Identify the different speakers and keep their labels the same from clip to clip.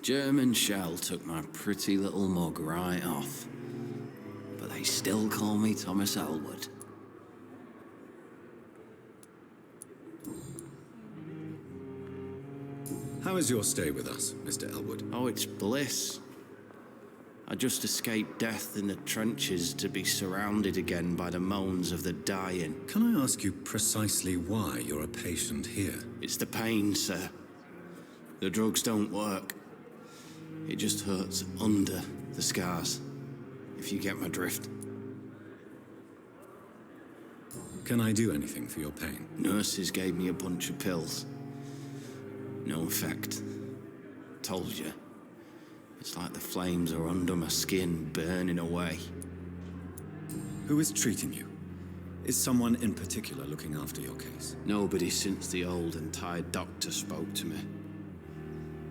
Speaker 1: German shell took my pretty little mug right off. But they still call me Thomas Elwood.
Speaker 2: How is your stay with us, Mr. Elwood?
Speaker 1: Oh, it's bliss. I just escaped death in the trenches to be surrounded again by the moans of the dying.
Speaker 2: Can I ask you precisely why you're a patient here?
Speaker 1: It's the pain, sir. The drugs don't work. It just hurts under the scars, if you get my drift.
Speaker 2: Can I do anything for your pain?
Speaker 1: Nurses gave me a bunch of pills. No effect. Told you. It's like the flames are under my skin, burning away.
Speaker 2: Who is treating you? Is someone in particular looking after your case?
Speaker 1: Nobody since the old and tired doctor spoke to me.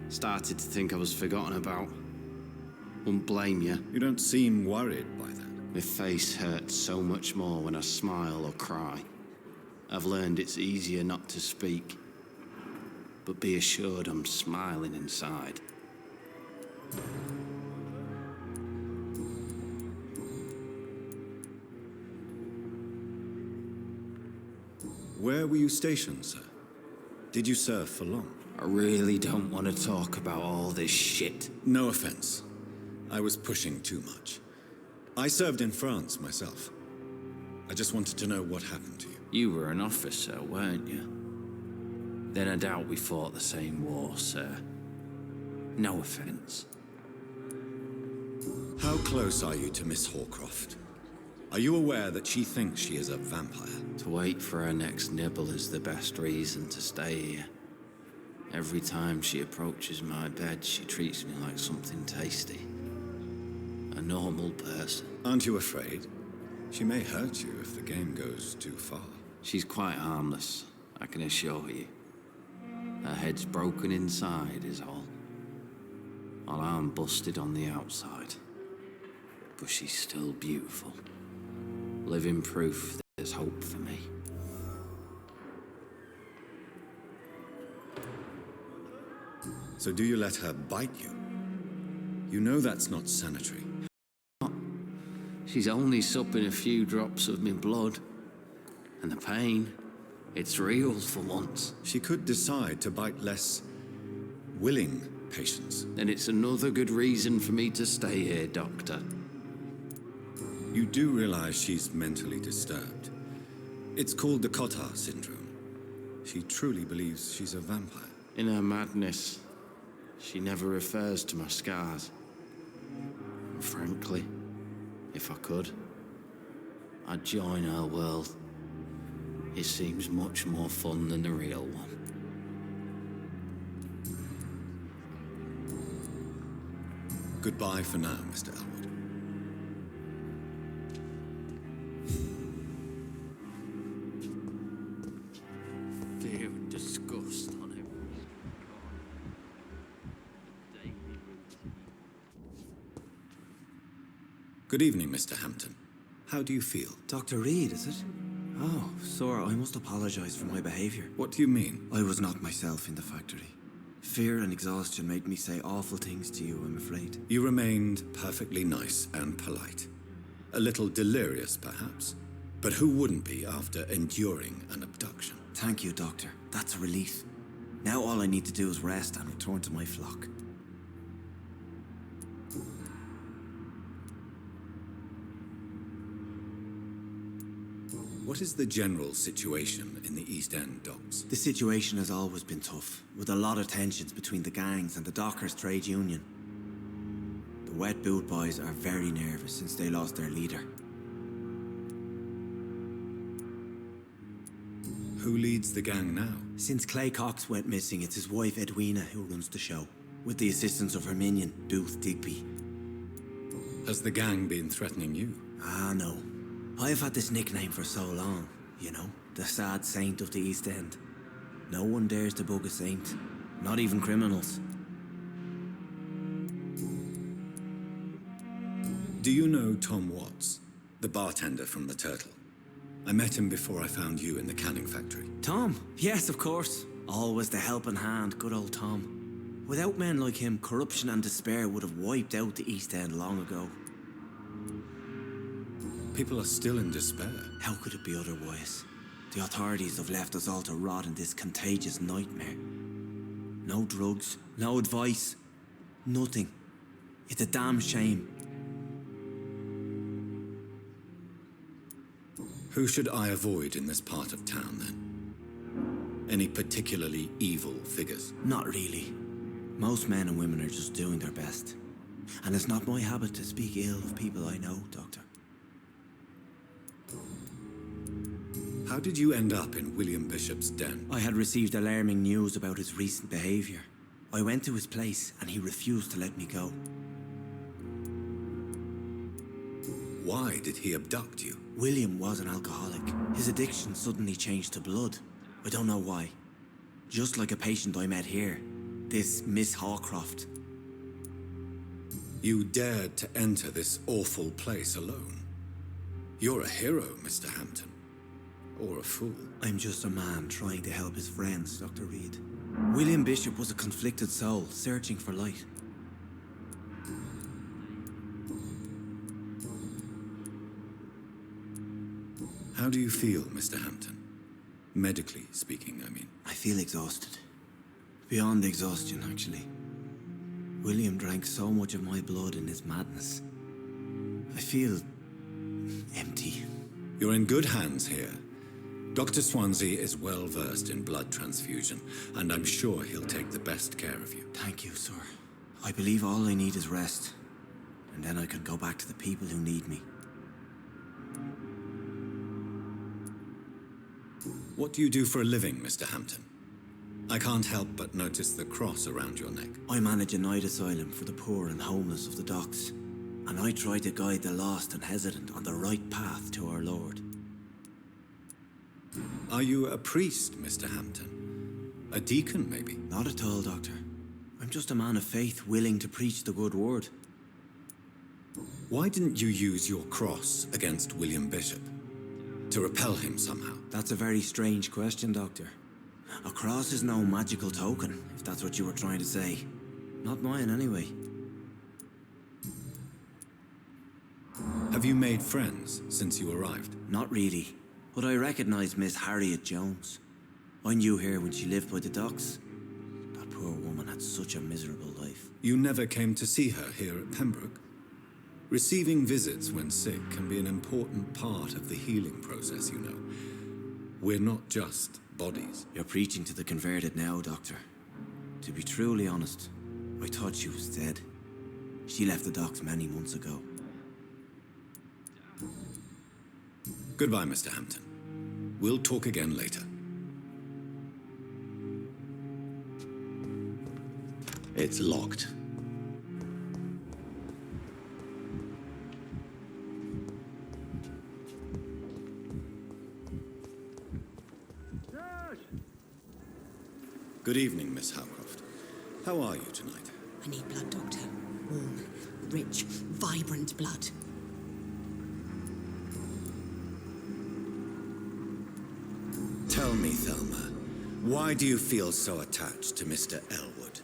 Speaker 1: Started to think I was forgotten about. Wouldn't blame you.
Speaker 2: You don't seem worried by that.
Speaker 1: My face hurts so much more when I smile or cry. I've learned it's easier not to speak. But be assured I'm smiling inside.
Speaker 2: Where were you stationed, sir? Did you serve for long?
Speaker 1: I really don't want to talk about all this shit.
Speaker 2: No offense. I was pushing too much. I served in France myself. I just wanted to know what happened to you.
Speaker 1: You were an officer, weren't you? Then I doubt we fought the same war, sir. No offense.
Speaker 2: How close are you to Miss Horcroft? Are you aware that she thinks she is a vampire?
Speaker 1: To wait for her next nibble is the best reason to stay here. Every time she approaches my bed, she treats me like something tasty. A normal person.
Speaker 2: Aren't you afraid? She may hurt you if the game goes too far.
Speaker 1: She's quite harmless, I can assure you. Her head's broken inside is all. While I'm busted on the outside. But she's still beautiful. Living proof there's hope for me.
Speaker 2: So do you let her bite you? You know that's not sanitary.
Speaker 1: She's only supping a few drops of me blood. And the pain, it's real for once.
Speaker 2: She could decide to bite less willing patients.
Speaker 1: Then it's another good reason for me to stay here, Doctor.
Speaker 2: You do realize she's mentally disturbed. It's called the Cotard syndrome. She truly believes she's a vampire.
Speaker 1: In her madness, she never refers to my scars. And frankly, if I could, I'd join her world. It seems much more fun than the real one.
Speaker 2: Goodbye for now, Mr. Elwood.
Speaker 1: Fear and disgust on him.
Speaker 2: Good evening, Mr. Hampton. How do you feel?
Speaker 3: Dr. Reed, is it? Oh, sir, I must apologize for my behavior.
Speaker 2: What do you mean?
Speaker 3: I was not myself in the factory. Fear and exhaustion made me say awful things to you, I'm afraid.
Speaker 2: You remained perfectly nice and polite. A little delirious, perhaps. But who wouldn't be after enduring an abduction?
Speaker 3: Thank you, Doctor. That's a relief. Now all I need to do is rest and return to my flock.
Speaker 2: What is the general situation in the East End docks?
Speaker 3: The situation has always been tough, with a lot of tensions between the gangs and the Dockers Trade Union. The Wet Boot Boys are very nervous since they lost their leader.
Speaker 2: Who leads the gang now?
Speaker 3: Since Clay Cox went missing, it's his wife Edwina who runs the show, with the assistance of her minion, Booth Digby.
Speaker 2: Has the gang been threatening you?
Speaker 3: Ah, no. I've had this nickname for so long, you know, the sad saint of the East End. No one dares to bug a saint, not even criminals.
Speaker 2: Do you know Tom Watts, the bartender from the Turtle? I met him before I found you in the canning factory.
Speaker 3: Tom? Yes, of course. Always the helping hand, good old Tom. Without men like him, corruption and despair would have wiped out the East End long ago.
Speaker 2: People are still in despair.
Speaker 3: How could it be otherwise? The authorities have left us all to rot in this contagious nightmare. No drugs, no advice, nothing. It's a damn shame.
Speaker 2: Who should I avoid in this part of town, then? Any particularly evil figures?
Speaker 3: Not really. Most men and women are just doing their best. And it's not my habit to speak ill of people I know, Doctor.
Speaker 2: How did you end up in William Bishop's den?
Speaker 3: I had received alarming news about his recent behavior. I went to his place and he refused to let me go.
Speaker 2: Why did he abduct you?
Speaker 3: William was an alcoholic. His addiction suddenly changed to blood. I don't know why. Just like a patient I met here. This Miss Hawcroft.
Speaker 2: You dared to enter this awful place alone. You're a hero, Mr. Hampton. Or a fool.
Speaker 3: I'm just a man trying to help his friends, Dr. Reed. William Bishop was a conflicted soul, searching for light.
Speaker 2: How do you feel, Mr. Hampton? Medically speaking, I mean.
Speaker 3: I feel exhausted. Beyond exhaustion, actually. William drank so much of my blood in his madness. I feel empty.
Speaker 2: You're in good hands here. Dr. Swansea is well versed in blood transfusion, and I'm sure he'll take the best care of you.
Speaker 3: Thank you, sir. I believe all I need is rest. And then I can go back to the people who need me.
Speaker 2: What do you do for a living, Mr. Hampton? I can't help but notice the cross around your neck.
Speaker 3: I manage a night asylum for the poor and homeless of the docks. And I try to guide the lost and hesitant on the right path to our Lord.
Speaker 2: Are you a priest, Mr. Hampton? A deacon, maybe?
Speaker 3: Not at all, Doctor. I'm just a man of faith willing to preach the good word.
Speaker 2: Why didn't you use your cross against William Bishop? To repel him somehow?
Speaker 3: That's a very strange question, Doctor. A cross is no magical token, if that's what you were trying to say. Not mine, anyway.
Speaker 2: Have you made friends since you arrived?
Speaker 3: Not really, but I recognize Miss Harriet Jones. I knew her when she lived by the docks. That poor woman had such a miserable life.
Speaker 2: You never came to see her here at Pembroke? Receiving visits when sick can be an important part of the healing process, you know. We're not just bodies.
Speaker 3: You're preaching to the converted now, Doctor. To be truly honest, I thought she was dead. She left the docks many months ago.
Speaker 2: Goodbye, Mr. Hampton. We'll talk again later.
Speaker 1: It's locked.
Speaker 2: Good evening, Miss Howcroft. How are you tonight?
Speaker 4: I need blood, Doctor. Warm, rich, vibrant blood.
Speaker 2: Tell me, Thelma, why do you feel so attached to Mr. Elwood?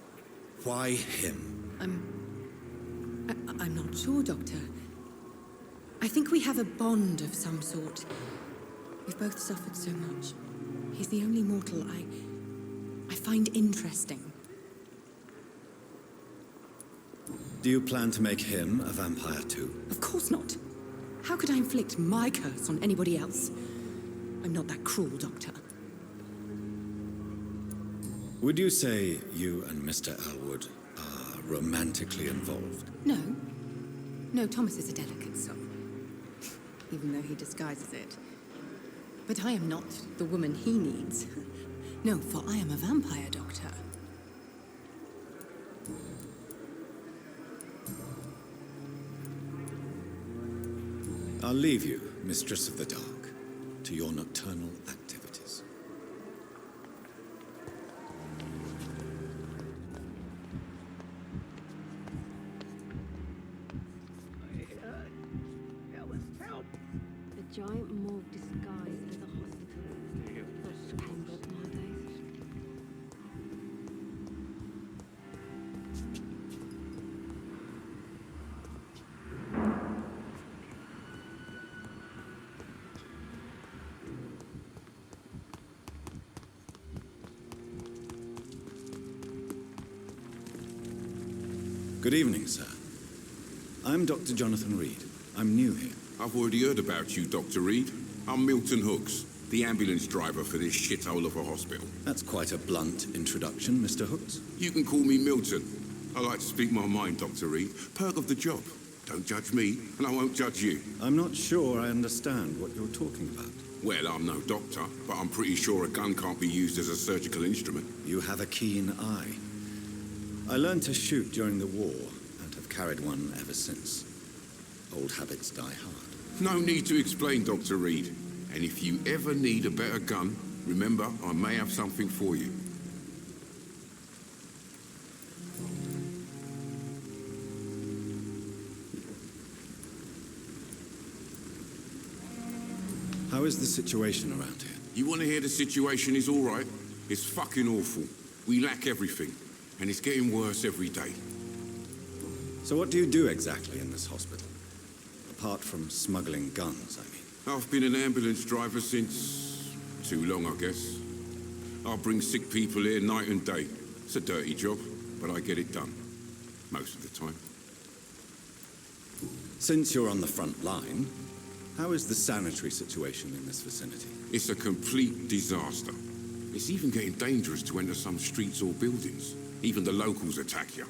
Speaker 2: Why him?
Speaker 4: I'm not sure, Doctor. I think we have a bond of some sort. We've both suffered so much. He's the only mortal I find interesting.
Speaker 2: Do you plan to make him a vampire too?
Speaker 4: Of course not. How could I inflict my curse on anybody else? I'm not that cruel, Doctor.
Speaker 2: Would you say you and Mr. Elwood are romantically involved?
Speaker 4: No. No, Thomas is a delicate soul. Even though he disguises it. But I am not the woman he needs. No, for I am a vampire, Doctor.
Speaker 2: I'll leave you, Mistress of the Dark, to your nocturnal activities.
Speaker 5: The giant morgue disguised as a hospital. That's Pembroke nowadays.
Speaker 2: Good evening, sir. I'm Dr. Jonathan Reed. I'm new here.
Speaker 6: I've already heard about you, Dr. Reed. I'm Milton Hooks, the ambulance driver for this shithole of a hospital.
Speaker 2: That's quite a blunt introduction, Mr. Hooks.
Speaker 6: You can call me Milton. I like to speak my mind, Dr. Reed. Perk of the job. Don't judge me, and I won't judge you.
Speaker 2: I'm not sure I understand what you're talking about.
Speaker 6: Well, I'm no doctor, but I'm pretty sure a gun can't be used as a surgical instrument.
Speaker 2: You have a keen eye. I learned to shoot during the war and have carried one ever since. Old habits die hard.
Speaker 6: No need to explain, Dr. Reed. And if you ever need a better gun, remember, I may have something for you.
Speaker 2: How is the situation around here?
Speaker 6: You want to hear the situation is all right? It's fucking awful. We lack everything, and it's getting worse every day.
Speaker 2: So what do you do exactly in this hospital? Apart from smuggling guns, I mean.
Speaker 6: I've been an ambulance driver since... too long, I guess. I bring sick people here night and day. It's a dirty job, but I get it done. Most of the time.
Speaker 2: Since you're on the front line, how is the sanitary situation in this vicinity?
Speaker 6: It's a complete disaster. It's even getting dangerous to enter some streets or buildings. Even the locals attack you.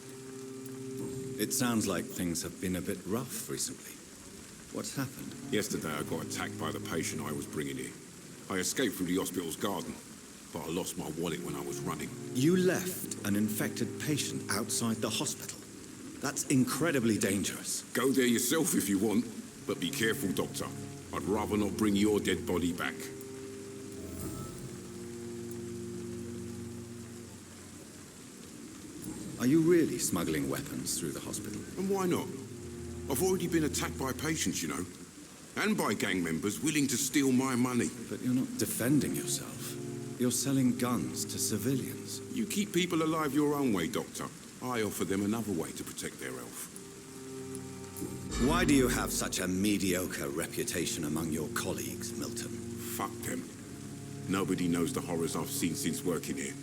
Speaker 2: It sounds like things have been a bit rough recently. What's happened?
Speaker 6: Yesterday I got attacked by the patient I was bringing here. I escaped through the hospital's garden, but I lost my wallet when I was running.
Speaker 2: You left an infected patient outside the hospital. That's incredibly dangerous.
Speaker 6: Go there yourself if you want, but be careful, Doctor. I'd rather not bring your dead body back.
Speaker 2: Are you really smuggling weapons through the hospital?
Speaker 6: And why not? I've already been attacked by patients, you know. And by gang members willing to steal my money.
Speaker 2: But you're not defending yourself. You're selling guns to civilians.
Speaker 6: You keep people alive your own way, Doctor. I offer them another way to protect their health.
Speaker 2: Why do you have such a mediocre reputation among your colleagues, Milton?
Speaker 6: Fuck them. Nobody knows the horrors I've seen since working here.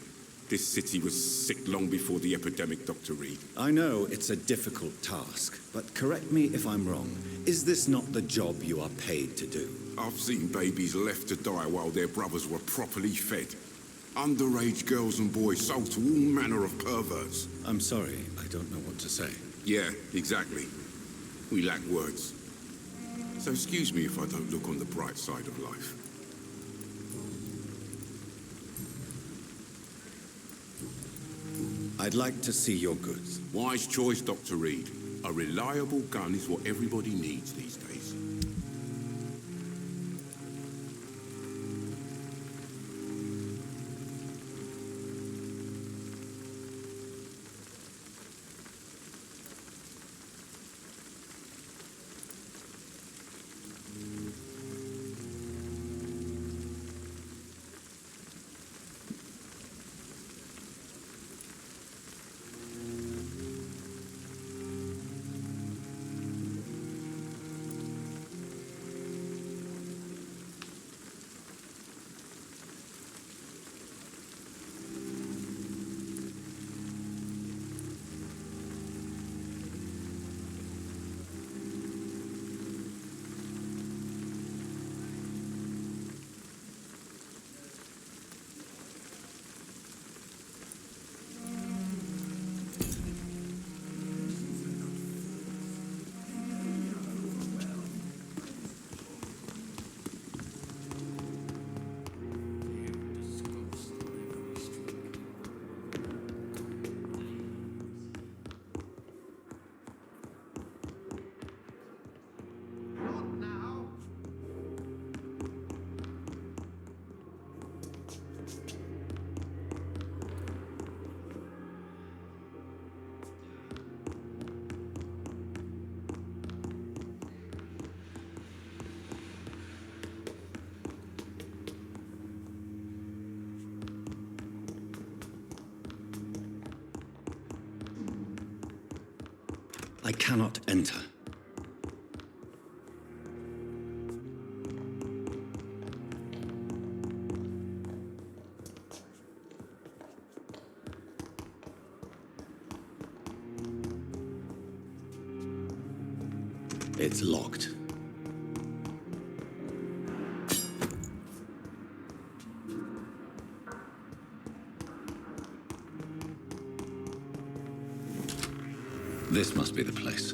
Speaker 6: This city was sick long before the epidemic, Dr. Reed.
Speaker 2: I know it's a difficult task, but correct me if I'm wrong. Is this not the job you are paid to do?
Speaker 6: I've seen babies left to die while their brothers were properly fed. Underage girls and boys sold to all manner of perverts.
Speaker 2: I'm sorry, I don't know what to say.
Speaker 6: Yeah, exactly. We lack words. So excuse me if I don't look on the bright side of life.
Speaker 2: I'd like to see your goods.
Speaker 6: Wise choice, Dr. Reed. A reliable gun is what everybody needs these days.
Speaker 2: I cannot enter. It's locked. This must be the place.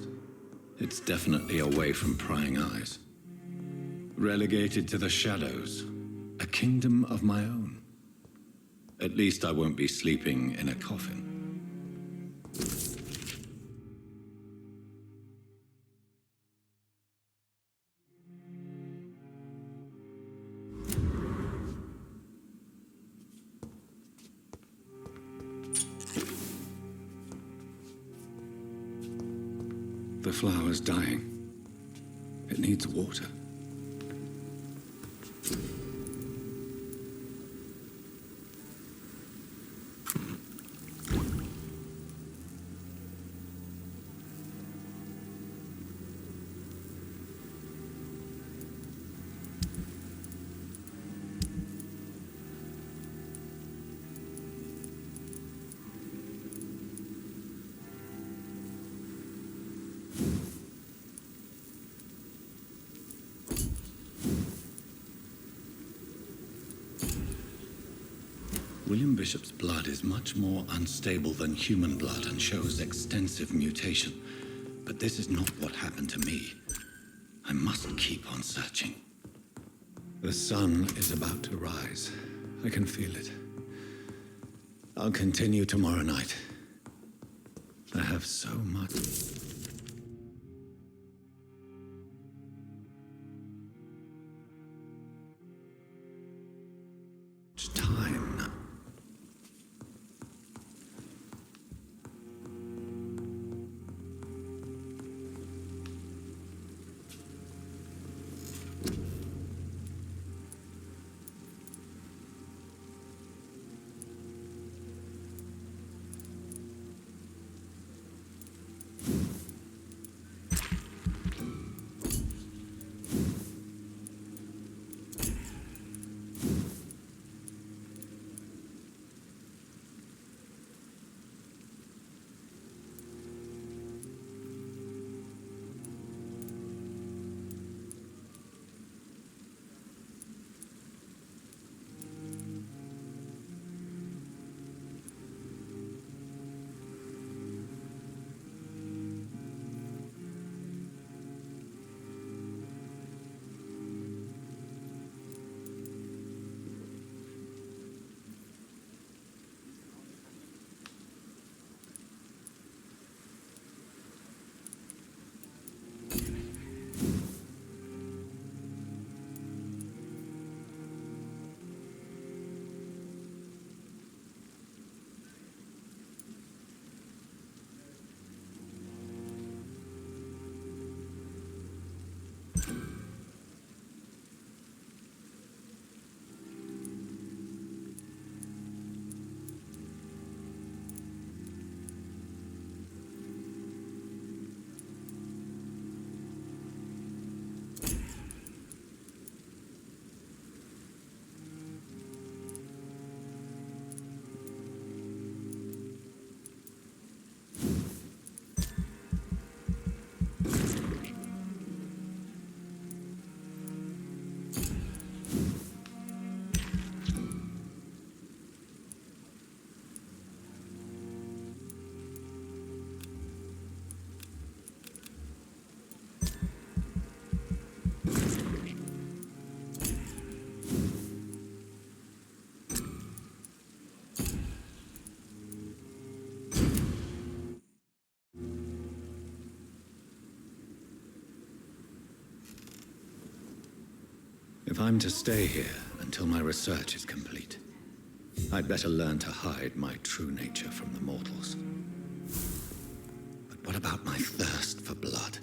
Speaker 2: It's definitely away from prying eyes. Relegated to the shadows. A kingdom of my own. At least I won't be sleeping in a coffin. The flower's dying. It needs water. William Bishop's blood is much more unstable than human blood and shows extensive mutation. But this is not what happened to me. I must keep on searching. The sun is about to rise. I can feel it. I'll continue tomorrow night. I have so much time now. If I'm to stay here until my research is complete, I'd better learn to hide my true nature from the mortals. But what about my thirst for blood?